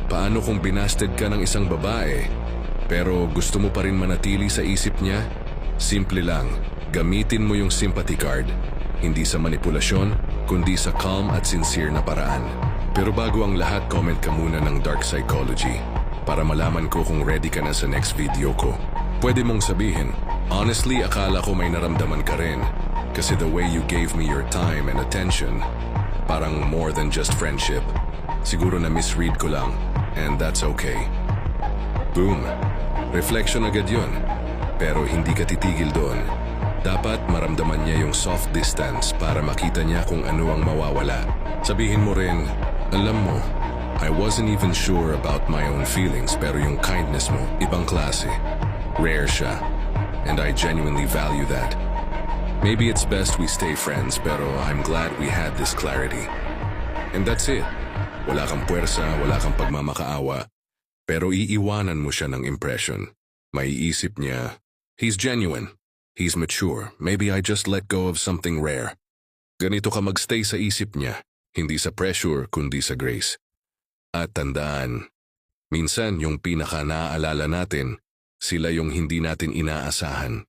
Paano kung binasted ka ng isang babae, pero gusto mo pa rin manatili sa isip niya? Simple lang, gamitin mo yung sympathy card. Hindi sa manipulasyon, kundi sa calm at sincere na paraan. Pero bago ang lahat, comment ka muna ng Dark Psychology para malaman ko kung ready ka na sa next video ko. Pwede mong sabihin, honestly, akala ko may naramdaman ka rin. Kasi the way you gave me your time and attention, parang more than just friendship. Siguro na misread ko lang, and that's okay. Boom! Reflection agad yun. Pero hindi ka titigil doon. Dapat maramdaman niya yung soft distance para makita niya kung ano ang mawawala. Sabihin mo rin, alam mo, I wasn't even sure about my own feelings pero yung kindness mo, ibang klase. Rare siya. And I genuinely value that. Maybe it's best we stay friends pero I'm glad we had this clarity. And that's it. Wala kang puwersa, wala kang pagmamakaawa. Pero iiwanan mo siya ng impression. Maiisip niya, he's genuine. He's mature. Maybe I just let go of something rare. Ganito ka magstay sa isip niya, hindi sa pressure kundi sa grace. At tandaan, minsan yung pinaka naaalala natin, sila yung hindi natin inaasahan.